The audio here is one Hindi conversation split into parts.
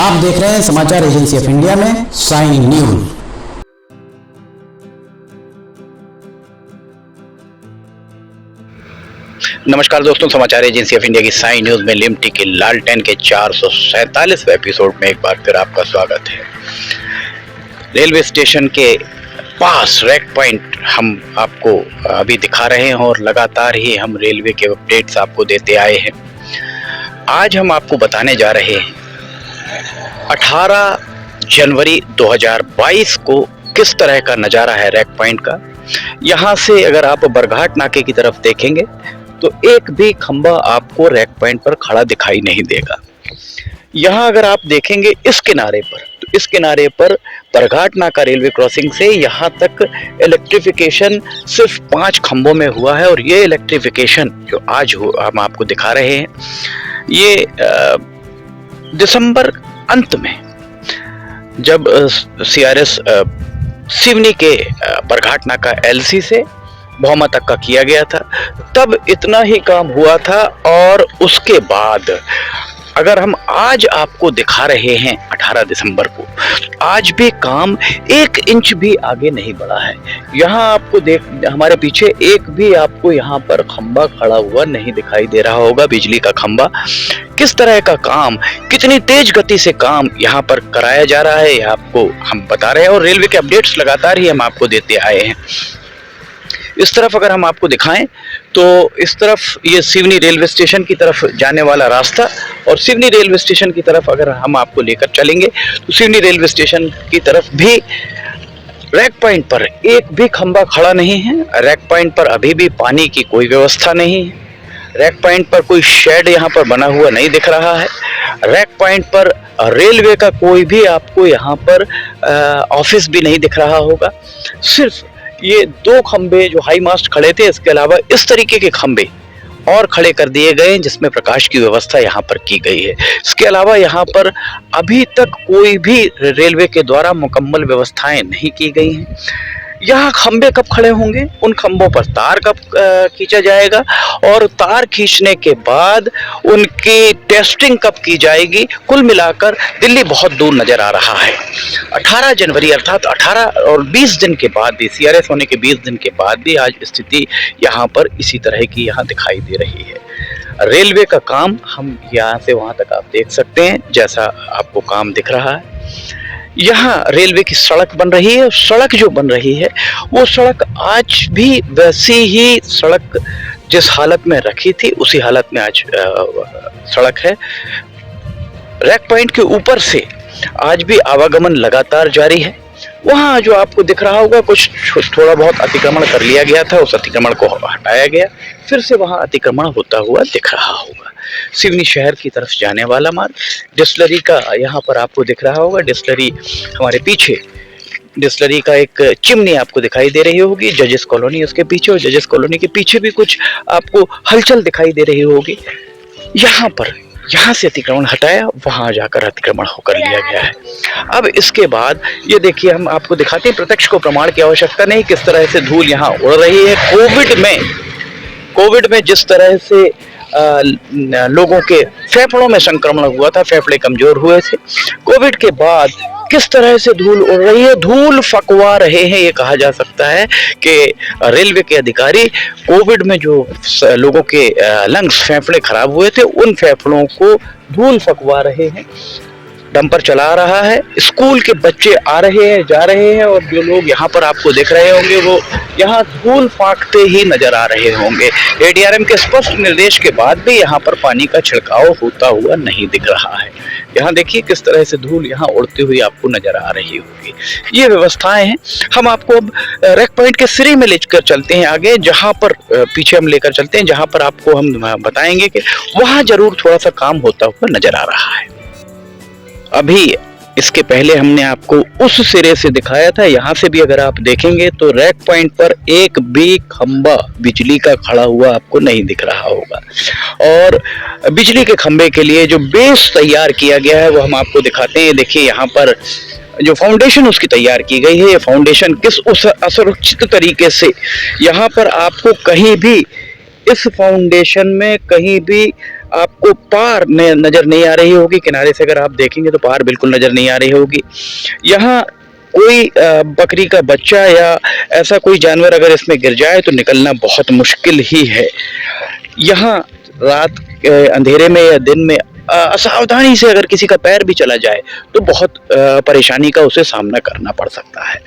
आप देख रहे हैं समाचार एजेंसी ऑफ इंडिया में साइन न्यूज। नमस्कार दोस्तों, समाचार एजेंसी ऑफ इंडिया की साइन न्यूज में लिमटी के लालटेन के 447वें एपिसोड में एक बार फिर आपका स्वागत है। रेलवे स्टेशन के पास रैक पॉइंट हम आपको अभी दिखा रहे हैं और लगातार ही हम रेलवे के अपडेट्स आपको देते आए हैं। आज हम आपको बताने जा रहे हैं 18 जनवरी 2022 को किस तरह का नज़ारा है रैक पॉइंट का। यहाँ से अगर आप बरघाट नाके की तरफ देखेंगे तो एक भी खंबा आपको रैक पॉइंट पर खड़ा दिखाई नहीं देगा। यहाँ अगर आप देखेंगे इस किनारे पर, तो इस किनारे पर बरघाट नाका रेलवे क्रॉसिंग से यहाँ तक इलेक्ट्रिफिकेशन सिर्फ 5 खंभों में हुआ है। और ये इलेक्ट्रिफिकेशन जो आज हम आपको दिखा रहे हैं, ये दिसंबर अंत में जब CRS सिवनी के बरघाट नाका LC से भौमा तक का किया गया था, तब इतना ही काम हुआ था। और उसके बाद अगर हम आज आपको दिखा रहे हैं 18 दिसंबर को, आज भी काम 1 इंच भी आगे नहीं बढ़ा है। यहाँ आपको हमारे पीछे एक भी आपको यहाँ पर खंबा खड़ा हुआ नहीं दिखाई दे रहा होगा, बिजली का खंबा। किस तरह का काम, कितनी तेज गति से काम यहाँ पर कराया जा रहा है, आपको हम बता रहे हैं। और रेलवे के अपडेट्स लगातार ही हम आपको देते आए हैं। इस तरफ अगर हम आपको दिखाएं तो इस तरफ ये सिवनी रेलवे स्टेशन की तरफ जाने वाला रास्ता, और सिवनी रेलवे स्टेशन की तरफ अगर हम आपको लेकर चलेंगे तो सिवनी रेलवे स्टेशन की तरफ भी रैक पॉइंट पर एक भी खंबा खड़ा नहीं है। रैक पॉइंट पर अभी भी पानी की कोई व्यवस्था नहीं है। रैक पॉइंट पर कोई शेड यहाँ पर बना हुआ नहीं दिख रहा है। रैक पॉइंट पर रेलवे का कोई भी आपको यहाँ पर ऑफिस भी नहीं दिख रहा होगा। सिर्फ ये 2 खंबे जो हाई मास्ट खड़े थे, इसके अलावा इस तरीके के खंबे और खड़े कर दिए गए हैं जिसमें प्रकाश की व्यवस्था यहाँ पर की गई है। इसके अलावा यहाँ पर अभी तक कोई भी रेलवे के द्वारा मुकम्मल व्यवस्थाएं नहीं की गई हैं। यहाँ खंबे कब खड़े होंगे, उन खंबों पर तार कब खींचा जाएगा, और तार खींचने के बाद उनकी टेस्टिंग कब की जाएगी, कुल मिलाकर दिल्ली बहुत दूर नजर आ रहा है। 18 जनवरी अर्थात 18 और 20 दिन के बाद भी, CRS होने के 20 दिन के बाद भी आज स्थिति यहाँ पर इसी तरह की यहाँ दिखाई दे रही है। रेलवे का काम हम यहाँ से वहाँ तक आप देख सकते हैं, जैसा आपको काम दिख रहा है। यहाँ रेलवे की सड़क बन रही है। सड़क जो बन रही है वो सड़क आज भी वैसी ही सड़क जिस हालत में रखी थी उसी हालत में आज सड़क है। रैक पॉइंट के ऊपर से आज भी आवागमन लगातार जारी है। वहाँ जो आपको दिख रहा होगा कुछ थोड़ा बहुत अतिक्रमण कर लिया गया था, उस अतिक्रमण को हटाया गया, फिर से वहाँ अतिक्रमण होता हुआ दिख रहा होगा। सिवनी शहर की तरफ जाने वाला मार्ग, डिस्टिलरी का यहाँ पर आपको दिख रहा होगा। डिस्टिलरी हमारे पीछे, डिस्टिलरी का एक चिमनी आपको दिखाई दे रही होगी। जजेस कॉलोनी उसके पीछे, और जजेस कॉलोनी के पीछे भी कुछ आपको हलचल दिखाई दे रही होगी। यहाँ से अतिक्रमण हटाया, वहां जाकर अतिक्रमण होकर लिया गया है। अब इसके बाद ये देखिए, हम आपको दिखाते हैं, प्रत्यक्ष को प्रमाण की आवश्यकता नहीं, किस तरह से धूल यहाँ उड़ रही है। कोविड में जिस तरह से लोगों के फेफड़ों में संक्रमण हुआ था, फेफड़े कमजोर हुए थे, कोविड के बाद किस तरह से धूल उड़ रही है, धूल फकवा रहे हैं। ये कहा जा सकता है कि रेलवे के अधिकारी कोविड में जो लोगों के लंग्स, फेफड़े खराब हुए थे, उन फेफड़ों को धूल फकवा रहे हैं। डंपर चला रहा है, स्कूल के बच्चे आ रहे हैं, जा रहे हैं, और जो लोग यहाँ पर आपको देख रहे होंगे वो यहाँ धूल फाँकते ही नजर आ रहे होंगे। ADRM के स्पष्ट निर्देश के बाद भी यहाँ पर पानी का छिड़काव होता हुआ नहीं दिख रहा है। यहाँ देखिए किस तरह से धूल यहाँ उड़ती हुई आपको नजर आ रही होगी। ये व्यवस्थाएं हैं। हम आपको अब रैक पॉइंट के सिरे में लेकर चलते हैं आगे, जहाँ पर पीछे हम लेकर चलते हैं, जहाँ पर आपको हम बताएंगे कि वहाँ जरूर थोड़ा सा काम होता हुआ नजर आ रहा है। अभी इसके पहले हमने आपको उस सिरे से दिखाया था। यहाँ से भी अगर आप देखेंगे तो रैक पॉइंट पर एक भी खंबा बिजली का खड़ा हुआ आपको नहीं दिख रहा होगा। और बिजली के खंबे के लिए जो बेस तैयार किया गया है वो हम आपको दिखाते हैं। देखिए यहाँ पर जो फाउंडेशन उसकी तैयार की गई है, ये फाउंडेशन किस उस असुरक्षित तरीके से यहाँ पर आपको कहीं भी इस फाउंडेशन में कहीं भी आपको पार नजर नहीं आ रही होगी। किनारे से अगर आप देखेंगे तो पार बिल्कुल नजर नहीं आ रही होगी। यहाँ कोई बकरी का बच्चा या ऐसा कोई जानवर अगर इसमें गिर जाए तो निकलना बहुत मुश्किल ही है। यहाँ रात के अंधेरे में या दिन में असावधानी से अगर किसी का पैर भी चला जाए तो बहुत परेशानी का उसे सामना करना पड़ सकता है।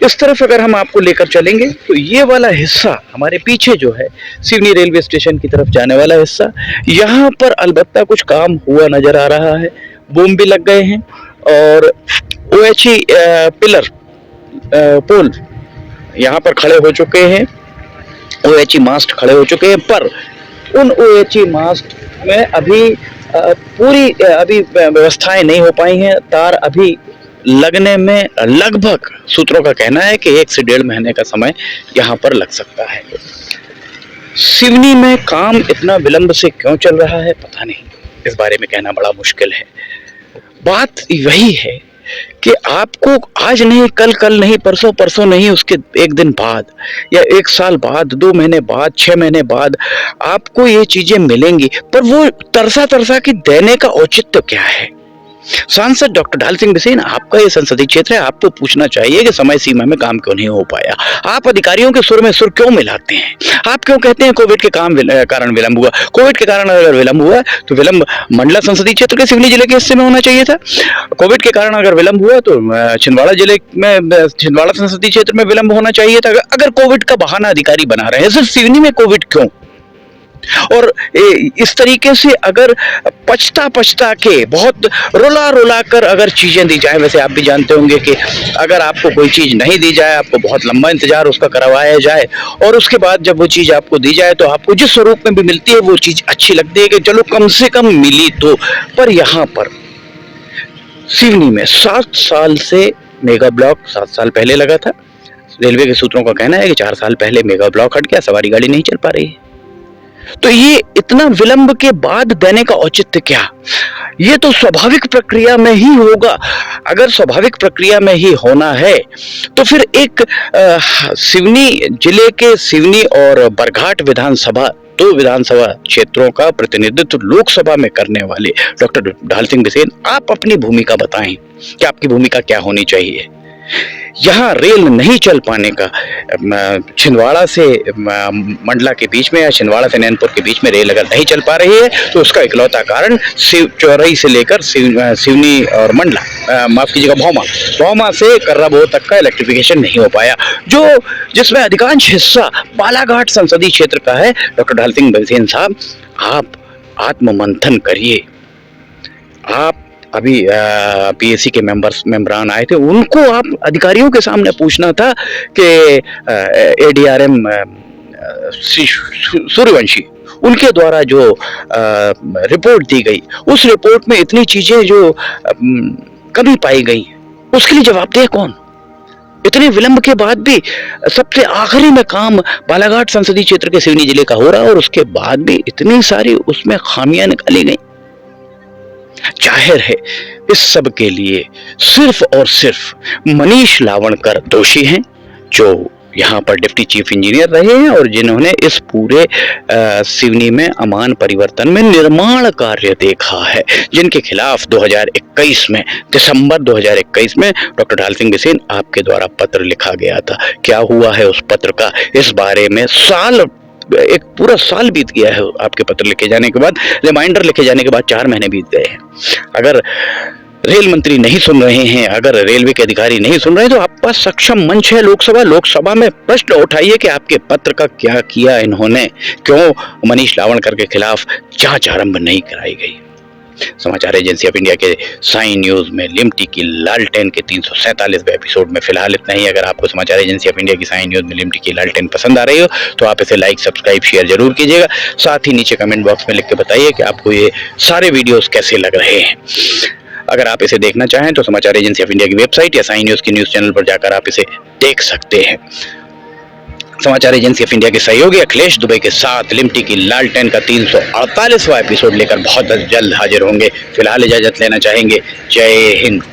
इस तरफ अगर हम आपको लेकर चलेंगे तो ये वाला हिस्सा हमारे पीछे जो है सिवनी रेलवे स्टेशन की तरफ जाने वाला हिस्सा, यहाँ पर अलबत्ता कुछ काम हुआ नजर आ रहा है। बूम भी लग गए हैं और OHE पिलर पोल यहाँ पर खड़े हो चुके हैं, OHE मास्ट खड़े हो चुके हैं, पर उन OHE मास्ट में अभी पूरी अभी व्यवस्थाएं नहीं हो पाई हैं। तार अभी लगने में लगभग सूत्रों का कहना है कि 1 से 1.5 महीने का समय यहाँ पर लग सकता है। सिवनी में काम इतना विलंब से क्यों चल रहा है पता नहीं, इस बारे में कहना बड़ा मुश्किल है। बात वही है कि आपको आज नहीं कल नहीं परसों परसों नहीं उसके 1 दिन बाद या 1 साल बाद 2 महीने बाद 6 महीने बाद आपको ये चीजें मिलेंगी, पर वो तरसा की देने का औचित्य क्या है। सांसद डॉक्टर ढाल सिंह बिसेन, आपका ये संसदीय क्षेत्र है, आपको पूछना चाहिए कि समय सीमा में काम क्यों नहीं हो पाया। आप अधिकारियों के सुर में सुर क्यों मिलाते हैं? आप क्यों कहते हैं कोविड के कारण विलंब हुआ? कोविड के कारण अगर विलंब हुआ तो विलंब मंडला संसदीय क्षेत्र के सिवनी जिले के हिस्से में होना चाहिए था। कोविड के कारण अगर विलंब हुआ तो छिंदवाड़ा जिले में छिंदवाड़ा संसदीय क्षेत्र में विलंब होना चाहिए था। अगर कोविड का बहाना अधिकारी बना रहे हैं, सिर्फ सिवनी में कोविड क्यों? और इस तरीके से अगर पछता के बहुत रुला कर अगर चीजें दी जाए, वैसे आप भी जानते होंगे कि अगर आपको कोई चीज नहीं दी जाए, आपको बहुत लंबा इंतजार उसका करवाया जाए और उसके बाद जब वो चीज आपको दी जाए तो आपको जिस स्वरूप में भी मिलती है वो चीज अच्छी लगती है कि चलो कम से कम मिली तो। पर यहाँ पर सिवनी में 7 साल से मेगा ब्लॉक 7 साल पहले लगा था। रेलवे के सूत्रों का कहना है कि 4 साल पहले मेगा ब्लॉक हट गया, सवारी गाड़ी नहीं चल पा रही है। तो ये इतना विलंब के बाद देने का औचित्य क्या? ये तो स्वाभाविक प्रक्रिया में ही होगा। अगर स्वाभाविक प्रक्रिया में ही होना है तो फिर एक सिवनी जिले के सिवनी और बरघाट विधानसभा, 2 विधानसभा क्षेत्रों का प्रतिनिधित्व लोकसभा में करने वाले डॉक्टर ढाल सिंह बिसेन, आप अपनी भूमिका बताएं कि आपकी भूमिका क्या होनी चाहिए। यहाँ रेल नहीं चल पाने का, छिंदवाड़ा से मंडला के बीच में या छिंदवाड़ा से नैनपुर के बीच में रेल अगर नहीं चल पा रही है तो उसका इकलौता कारण चौरई से लेकर सिवनी और मंडला, माफ कीजिएगा भौमा से कर्राबोर तक का इलेक्ट्रिफिकेशन नहीं हो पाया, जिसमें अधिकांश हिस्सा बालाघाट संसदीय क्षेत्र का है। डॉक्टर ढाल सिंह बिसेन साहब, आप आत्ममंथन करिए। आप अभी PSC के मेंबरान आए थे, उनको आप अधिकारियों के सामने पूछना था कि ADRM सूर्यवंशी, उनके द्वारा जो रिपोर्ट दी गई, उस रिपोर्ट में इतनी चीजें जो कमी पाई गई, उसके लिए जवाबदेह कौन? इतने विलंब के बाद भी सबसे आखिरी में काम बालाघाट संसदीय क्षेत्र के सिवनी जिले का हो रहा है और उसके बाद भी इतनी सारी उसमें खामियां निकाली गई। जाहिर है इस सब के लिए सिर्फ और सिर्फ मनीष लावणकर दोषी हैं, जो यहाँ पर डिप्टी चीफ इंजीनियर रहे हैं और जिन्होंने इस पूरे सिवनी में अमान परिवर्तन में निर्माण कार्य देखा है, जिनके खिलाफ 2021 में दिसंबर 2021 में डॉक्टर ढाल सिंह बिसेन आपके द्वारा पत्र लिखा गया था। क्या हुआ है उस पत्र का, इस बारे में एक पूरा साल बीत गया है आपके पत्र लिखे जाने के बाद, रिमाइंडर लिखे जाने के बाद 4 महीने बीत गए हैं। अगर रेल मंत्री नहीं सुन रहे हैं, अगर रेलवे के अधिकारी नहीं सुन रहे हैं तो आपके पास सक्षम मंच है लोकसभा में प्रश्न उठाइए कि आपके पत्र का क्या किया इन्होंने, क्यों मनीष लावणकर के खिलाफ जांच आरंभ नहीं कराई गई। समाचार एजेंसी ऑफ इंडिया के साई न्यूज में लिमटी की लालटेन के 347वें एपिसोड में फिलहाल इतना ही। अगर आपको समाचार एजेंसी ऑफ इंडिया की साई न्यूज में लिमटी की लालटेन पसंद आ रही हो तो आप इसे लाइक, सब्सक्राइब, शेयर जरूर कीजिएगा। साथ ही नीचे कमेंट बॉक्स में लिख के बताइए कि आपको ये सारे वीडियोस कैसे लग रहे हैं। अगर आप इसे देखना चाहें तो समाचार एजेंसी ऑफ इंडिया की वेबसाइट या साई न्यूज की न्यूज चैनल पर जाकर आप इसे देख सकते हैं। समाचार एजेंसी ऑफ इंडिया के सहयोगी अखिलेश दुबे के साथ लिमटी की लालटेन का 348वां एपिसोड लेकर बहुत जल्द हाजिर होंगे। फिलहाल इजाजत लेना चाहेंगे। जय हिंद।